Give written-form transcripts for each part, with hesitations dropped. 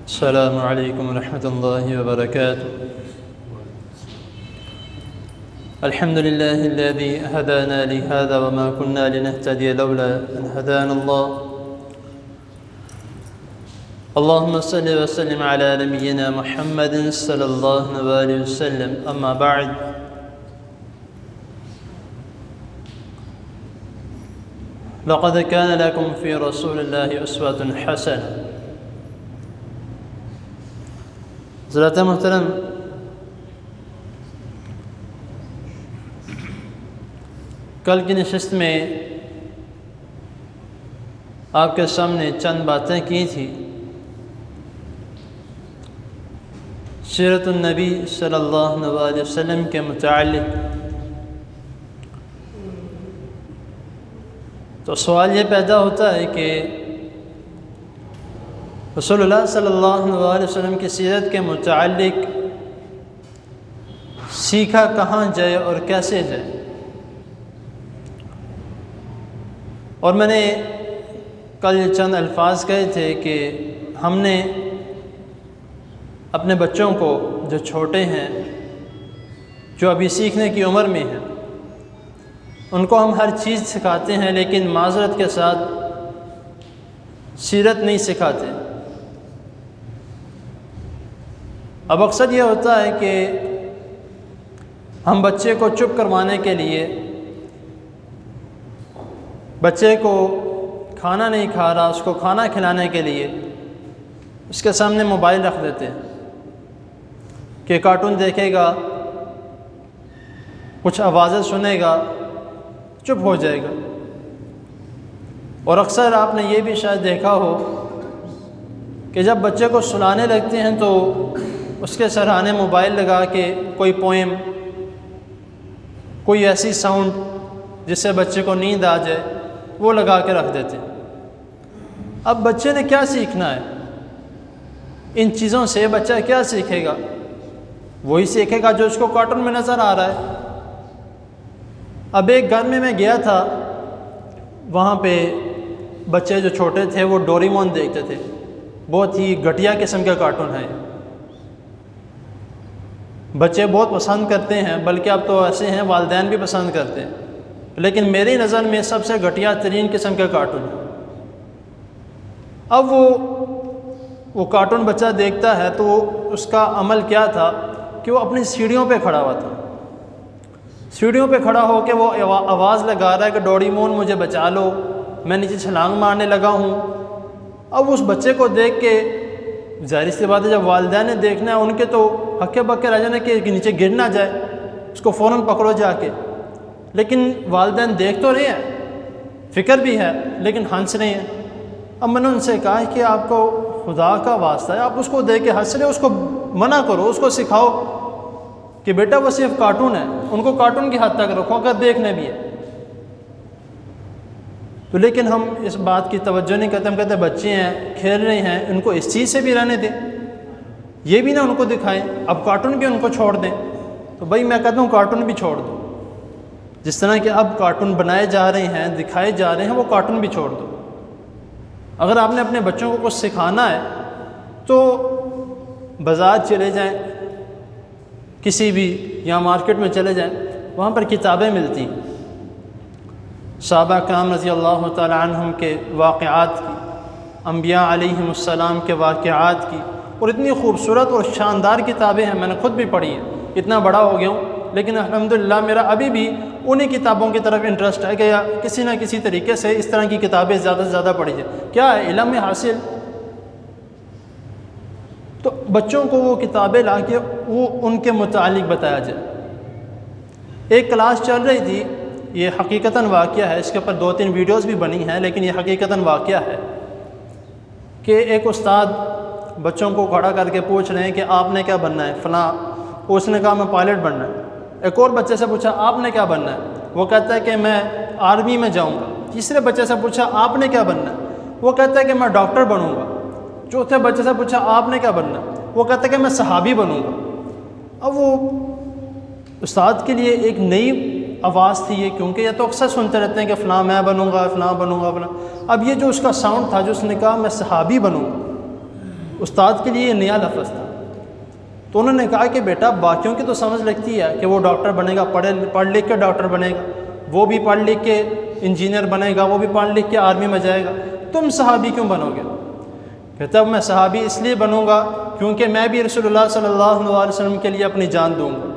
السلام علیکم ورحمۃ اللہ وبرکاتہ۔ الحمد للہ الذی ہدانا لہذا وما كنا لنهتدی لولا ان ہدانا اللہ۔ اللہم صل وسلم علی نبینا محمد صلی اللہ علیہ وسلم، اما بعد۔ لقد كان لكم في رسول الله اسوة حسنة۔ حضرات محترم، کل کی نشست میں آپ کے سامنے چند باتیں کی تھی سیرت النبی صلی اللہ علیہ وسلم کے متعلق۔ تو سوال یہ پیدا ہوتا ہے کہ رسول اللہ صلی اللہ علیہ وسلم کی سیرت کے متعلق سیکھا کہاں جائے اور کیسے جائے؟ اور میں نے کل یہ چند الفاظ کہے تھے کہ ہم نے اپنے بچوں کو جو چھوٹے ہیں، جو ابھی سیکھنے کی عمر میں ہیں، ان کو ہم ہر چیز سکھاتے ہیں، لیکن معذرت کے ساتھ سیرت نہیں سکھاتے۔ اب اکثر یہ ہوتا ہے کہ ہم بچے کو چپ کروانے کے لیے، بچے کو کھانا نہیں کھا رہا، اس کو کھانا کھلانے کے لیے اس کے سامنے موبائل رکھ دیتے ہیں کہ کارٹون دیکھے گا، کچھ آوازیں سنے گا، چپ ہو جائے گا۔ اور اکثر آپ نے یہ بھی شاید دیکھا ہو کہ جب بچے کو سلانے لگتے ہیں تو اس کے سرہانے موبائل لگا کے کوئی پوئم، کوئی ایسی ساؤنڈ جس سے بچے کو نیند آ جائے، وہ لگا کے رکھ دیتے ہیں۔ اب بچے نے کیا سیکھنا ہے ان چیزوں سے؟ بچہ کیا سیکھے گا؟ وہی سیکھے گا جو اس کو کارٹون میں نظر آ رہا ہے۔ اب ایک گھر میں گیا تھا، وہاں پہ بچے جو چھوٹے تھے وہ ڈوریمون دیکھتے تھے، بہت ہی گھٹیا قسم کا کارٹون ہے، بچے بہت پسند کرتے ہیں، بلکہ اب تو ایسے ہیں والدین بھی پسند کرتے ہیں، لیکن میری نظر میں سب سے گھٹیا ترین قسم کا کارٹون ہے۔ اب وہ کارٹون بچہ دیکھتا ہے تو اس کا عمل کیا تھا کہ وہ اپنی سیڑھیوں پہ کھڑا ہوا تھا، سیڑھیوں پہ کھڑا ہو کے وہ آواز لگا رہا ہے کہ ڈوریمون مجھے بچا لو، میں نیچے چھلانگ مارنے لگا ہوں۔ اب اس بچے کو دیکھ کے ظاہر سی بات ہے جب والدین نے دیکھنا ہے ان کے تو ہکے بکے رہ جانا کہ نیچے گر نہ جائے، اس کو فوراً پکڑو جا کے۔ لیکن والدین دیکھ تو رہے ہیں، فکر بھی ہے، لیکن ہنس رہے ہیں۔ اب میں نے ان سے کہا کہ آپ کو خدا کا واسطہ ہے، آپ اس کو دیکھ کے ہنس رہے، اس کو منع کرو، اس کو سکھاؤ کہ بیٹا وہ صرف کارٹون ہے، ان کو کارٹون کی حد تک رکھو اگر دیکھنے بھی ہے تو۔ لیکن ہم اس بات کی توجہ نہیں کرتے، ہم کہتے ہیں بچے ہیں، کھیل رہے ہیں، ان کو اس چیز سے بھی رہنے دیں، یہ بھی نہ ان کو دکھائیں، اب کارٹون بھی ان کو چھوڑ دیں۔ تو بھائی میں کہتا ہوں کارٹون بھی چھوڑ دو، جس طرح کہ اب کارٹون بنائے جا رہے ہیں، دکھائے جا رہے ہیں، وہ کارٹون بھی چھوڑ دو۔ اگر آپ نے اپنے بچوں کو کچھ سکھانا ہے تو بازار چلے جائیں، کسی بھی یا مارکیٹ میں چلے جائیں، وہاں پر کتابیں ملتی ہیں صحابہ کرام رضی اللہ تعالی عنہم کے واقعات کی، انبیاء علیہم السلام کے واقعات کی، اور اتنی خوبصورت اور شاندار کتابیں ہیں، میں نے خود بھی پڑھی ہیں، اتنا بڑا ہو گیا ہوں لیکن الحمدللہ میرا ابھی بھی انہی کتابوں کی طرف انٹرسٹ ہے کہ کسی نہ کسی طریقے سے اس طرح کی کتابیں زیادہ سے زیادہ پڑھی جائیں۔ کیا ہے؟ علم حاصل۔ تو بچوں کو وہ کتابیں لا کے وہ ان کے متعلق بتایا جائے۔ ایک کلاس چل رہی تھی، یہ حقیقتاً واقعہ ہے، اس کے اوپر 2-3 ویڈیوز بھی بنی ہیں، لیکن یہ حقیقتاً واقعہ ہے کہ ایک استاد بچوں کو کھڑا کر کے پوچھ رہے ہیں کہ آپ نے کیا بننا ہے؟ فلاں، اس نے کہا میں پائلٹ بننا ہے۔ ایک اور بچے سے پوچھا آپ نے کیا بننا ہے؟ وہ کہتا ہے کہ میں آرمی میں جاؤں گا۔ تیسرے بچے سے پوچھا آپ نے کیا بننا ہے؟ وہ کہتا ہے کہ میں ڈاکٹر بنوں گا۔ چوتھے بچے سے پوچھا آپ نے کیا بننا ہے؟ وہ کہتا ہے کہ میں صحابی بنوں گا۔ اب وہ استاد کے لیے ایک نئی آواز تھی یہ، کیونکہ یہ تو اکثر سنتے رہتے ہیں کہ فلاں میں بنوں گا، فلاں بنوں گا، فلاں۔ اب یہ جو اس کا ساؤنڈ تھا، جو اس نے کہا میں صحابی بنوں گا، استاد کے لیے یہ نیا لفظ تھا۔ تو انہوں نے کہا کہ بیٹا باقیوں کی تو سمجھ لگتی ہے کہ وہ ڈاکٹر بنے گا، پڑھ لکھ کے ڈاکٹر بنے گا، وہ بھی پڑھ لکھ کے انجینئر بنے گا، وہ بھی پڑھ لکھ کے آرمی میں جائے گا، تم صحابی کیوں بنو گے؟ کہتا میں صحابی اس لیے بنوں گا کیونکہ میں بھی رسول اللہ صلی اللہ علیہ وسلم کے لیے اپنی جان دوں گا۔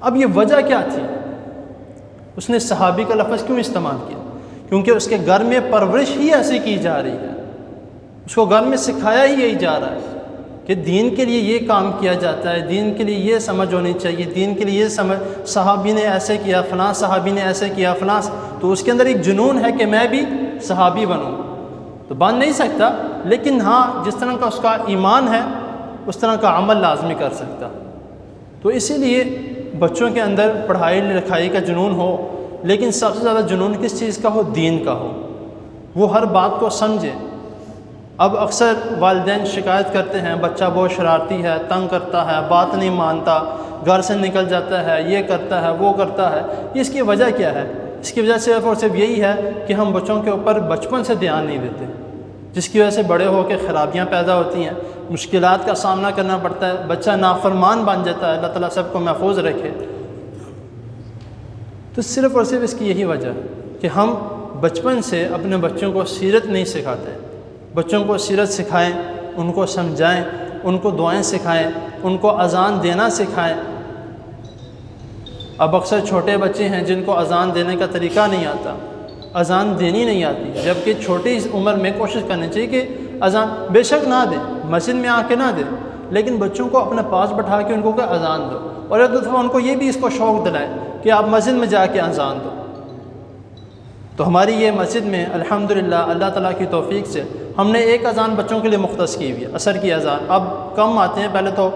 اب یہ وجہ کیا تھی؟ اس نے صحابی کا لفظ کیوں استعمال کیا؟ کیونکہ اس کے گھر میں پرورش ہی ایسی کی جا رہی ہے، اس کو گھر میں سکھایا ہی یہی جا رہا ہے کہ دین کے لیے یہ کام کیا جاتا ہے، دین کے لیے یہ سمجھ ہونی چاہیے، دین کے لیے یہ سمجھ، صحابی نے ایسے کیا، فلاں صحابی نے ایسے کیا، فلاں، تو اس کے اندر ایک جنون ہے کہ میں بھی صحابی بنوں، تو بن نہیں سکتا، لیکن ہاں جس طرح کا اس کا ایمان ہے اس طرح کا عمل لازمی کر سکتا۔ تو اسی لیے بچوں کے اندر پڑھائی لکھائی کا جنون ہو، لیکن سب سے زیادہ جنون کس چیز کا ہو؟ دین کا ہو، وہ ہر بات کو سمجھے۔ اب اکثر والدین شکایت کرتے ہیں بچہ بہت شرارتی ہے، تنگ کرتا ہے، بات نہیں مانتا، گھر سے نکل جاتا ہے، یہ کرتا ہے، وہ کرتا ہے۔ اس کی وجہ کیا ہے؟ اس کی وجہ صرف اور صرف یہی ہے کہ ہم بچوں کے اوپر بچپن سے دھیان نہیں دیتے، جس کی وجہ سے بڑے ہو کے خرابیاں پیدا ہوتی ہیں، مشکلات کا سامنا کرنا پڑتا ہے، بچہ نافرمان بن جاتا ہے۔ اللہ تعالیٰ سب کو محفوظ رکھے۔ تو صرف اور صرف اس کی یہی وجہ ہے کہ ہم بچپن سے اپنے بچوں کو سیرت نہیں سکھاتے۔ بچوں کو سیرت سکھائیں، ان کو سمجھائیں، ان کو دعائیں سکھائیں، ان کو اذان دینا سکھائیں۔ اب اکثر چھوٹے بچے ہیں جن کو اذان دینے کا طریقہ نہیں آتا، اذان دینی نہیں آتی، جبکہ چھوٹی عمر میں کوشش کرنی چاہیے کہ اذان بے شک نہ دے، مسجد میں آ کے نہ دے، لیکن بچوں کو اپنے پاس بٹھا کے ان کو کہ اذان دو، اور ایک دفعہ ان کو یہ بھی اس کو شوق دلائے کہ آپ مسجد میں جا کے اذان دو۔ تو ہماری یہ مسجد میں الحمدللہ اللہ تعالیٰ کی توفیق سے ہم نے ایک اذان بچوں کے لیے مختص کی ہوئی ہے، عصر کی اذان۔ اب کم آتے ہیں، پہلے تو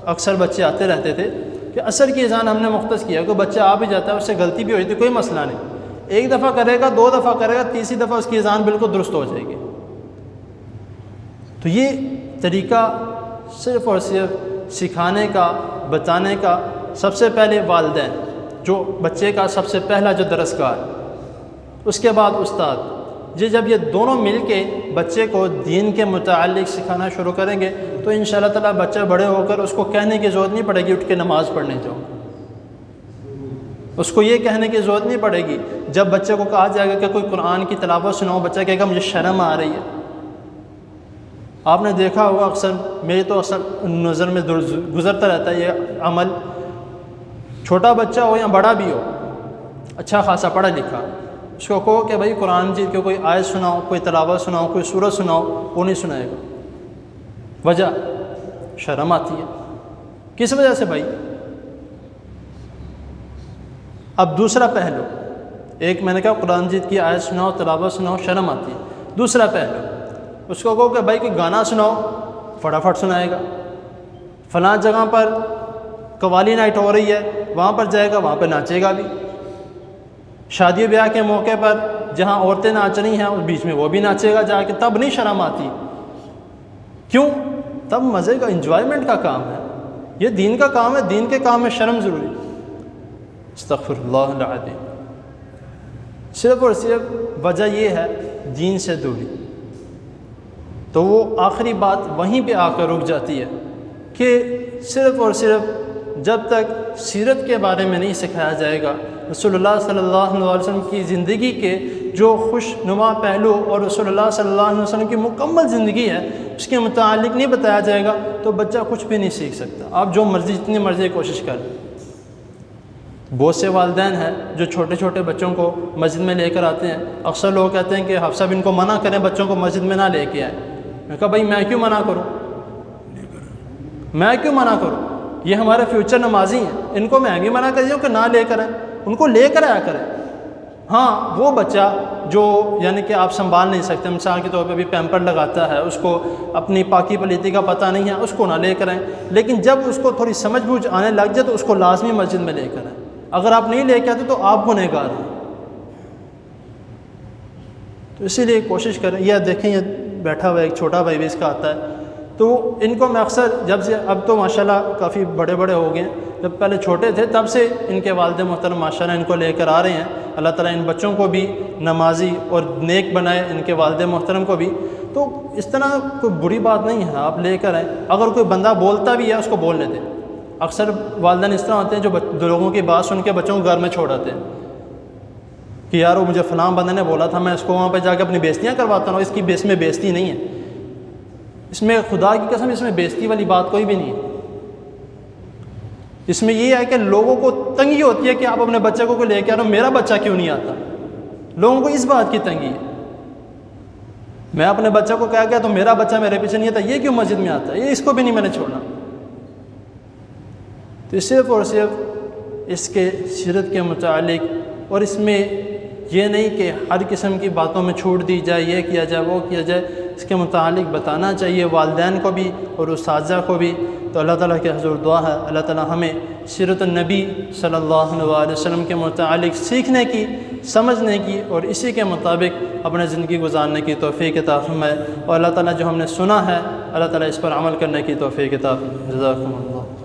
اکثر بچے آتے رہتے تھے، کہ عصر کی اذان ہم نے مختص کیا ہے۔ کوئی بچہ آ بھی جاتا ہے، اس سے غلطی بھی ہوئی تو کوئی مسئلہ نہیں، ایک دفعہ کرے گا، دو دفعہ کرے گا، تیسری دفعہ اس کی اذان بالکل درست ہو جائے گی۔ تو یہ طریقہ صرف اور صرف سکھانے کا، بتانے کا، سب سے پہلے والدین جو بچے کا سب سے پہلا جو درسگاہ ہے، اس کے بعد استاد جی، جب یہ دونوں مل کے بچے کو دین کے متعلق سکھانا شروع کریں گے تو انشاءاللہ تعالیٰ بچہ بڑے ہو کر اس کو کہنے کی ضرورت نہیں پڑے گی اٹھ کے نماز پڑھنے جاؤ، اس کو یہ کہنے کی ضرورت نہیں پڑے گی۔ جب بچے کو کہا جائے گا کہ کوئی قرآن کی تلاوت سناؤ، بچہ کہے گا مجھے شرم آ رہی ہے۔ آپ نے دیکھا ہوگا، اکثر میری تو اکثر نظر میں گزرتا رہتا ہے یہ عمل، چھوٹا بچہ ہو یا بڑا بھی ہو، اچھا خاصا پڑھا لکھا، اس کو کہو کہ بھائی قرآن جی کے کوئی آیت سناؤ، کوئی تلاوت سناؤ، کوئی سورت سناؤ، وہ نہیں سنائے گا۔ وجہ شرم آتی ہے۔ کس وجہ سے بھائی؟ اب دوسرا پہلو، ایک میں نے کہا قرآن جی کی آیت سناؤ، تلاوت سناؤ، شرم آتی ہے۔ دوسرا پہلو، اس کو کہو کہ بھائی کوئی گانا سناؤ، فٹافٹ سنائے گا۔ فلاں جگہ پر قوالی نائٹ ہو رہی ہے، وہاں پر جائے گا، وہاں پہ ناچے گا بھی۔ شادی بیاہ کے موقع پر جہاں عورتیں ناچ رہی ہیں اس بیچ میں وہ بھی ناچے گا جا کے، تب نہیں شرم آتی۔ کیوں؟ تب مزے کا، انجوائمنٹ کا کام ہے، یہ دین کا کام ہے، دین کے کام میں شرم ضروری۔ استغفر اللہ العظیم۔ صرف اور صرف وجہ یہ ہے دین سے دوری۔ تو وہ آخری بات وہیں پہ آ کر رک جاتی ہے کہ صرف اور صرف جب تک سیرت کے بارے میں نہیں سکھایا جائے گا، رسول اللہ صلی اللہ علیہ وسلم کی زندگی کے جو خوش نما پہلو اور رسول اللہ صلی اللہ علیہ وسلم کی مکمل زندگی ہے اس کے متعلق نہیں بتایا جائے گا تو بچہ کچھ بھی نہیں سیکھ سکتا، آپ جو مرضی جتنی مرضی کوشش کریں۔ بہت سے والدین ہیں جو چھوٹے چھوٹے بچوں کو مسجد میں لے کر آتے ہیں، اکثر لوگ کہتے ہیں کہ حفصہ ان کو منع کریں بچوں کو مسجد میں نہ لے کے آئیں۔ میں کہا بھائی میں کیوں منع کروں، میں کیوں منع کروں، یہ ہمارے فیوچر نمازی ہیں، ان کو میں بھی منع کر دوں کہ نہ لے کر آئیں، ان کو لے کر آیا کریں۔ ہاں وہ بچہ جو یعنی کہ آپ سنبھال نہیں سکتے، مثال کے طور پہ بھی پیمپر لگاتا ہے، اس کو اپنی پاکی پلیتی کا پتہ نہیں ہے، اس کو نہ لے کر آئیں، لیکن جب اس کو تھوڑی سمجھ بوجھ آنے لگ جائے تو اس کو لازمی مسجد میں لے کر آئیں۔ اگر آپ نہیں لے کے آتے تو آپ گنہگار ہیں۔ تو اسی لیے کوشش کریں۔ یہ دیکھیں یہ بیٹھا ہوا ایک چھوٹا بھائی بھی اس کا آتا ہے، تو ان کو میں اکثر جب سے، اب تو ماشاءاللہ کافی بڑے بڑے ہو گئے ہیں، جب پہلے چھوٹے تھے تب سے ان کے والد محترم ماشاءاللہ ان کو لے کر آ رہے ہیں۔ اللہ تعالیٰ ان بچوں کو بھی نمازی اور نیک بنائے، ان کے والد محترم کو بھی۔ تو اس طرح کوئی بری بات نہیں ہے، آپ لے کر آئیں۔ اگر کوئی بندہ بولتا بھی ہے اس کو بولنے دیں۔ اکثر والدین اس طرح ہوتے ہیں جو لوگوں کی بات سن کے بچوں کو گھر میں چھوڑ آتے ہیں کہ یار وہ مجھے فلاں بندے نے بولا تھا، میں اس کو وہاں پہ جا کے اپنی بےزتیاں کرواتا ہوں۔ اس کی اس میں بےزتی نہیں ہے، اس میں خدا کی قسم اس میں بےزتی والی بات کوئی بھی نہیں ہے۔ اس میں یہ ہے کہ لوگوں کو تنگی ہوتی ہے کہ آپ اپنے بچے کو لے کے آ رہے ہو، میرا بچہ کیوں نہیں آتا؟ لوگوں کو اس بات کی تنگی ہے۔ میں اپنے بچے کو کہا گیا تو میرا بچہ میرے پیچھے نہیں آتا، یہ کیوں مسجد میں آتا ہے؟ یہ اس کو بھی نہیں میں نے چھوڑنا۔ تو صرف اور صرف اس کے سیرت کے متعلق، اور اس میں یہ نہیں کہ ہر قسم کی باتوں میں چھوٹ دی جائے، یہ کیا جائے وہ کیا جائے، اس کے متعلق بتانا چاہیے والدین کو بھی اور اساتذہ کو بھی۔ تو اللہ تعالیٰ کے حضور دعا ہے اللہ تعالیٰ ہمیں سیرت النبی صلی اللہ علیہ وسلم کے متعلق سیکھنے کی، سمجھنے کی اور اسی کے مطابق اپنے زندگی گزارنے کی توفیق عطا فرمائے، اور اللہ تعالیٰ جو ہم نے سنا ہے اللہ تعالیٰ اس پر عمل کرنے کی توفیق عطا فرمائے۔ جزاکم اللہ۔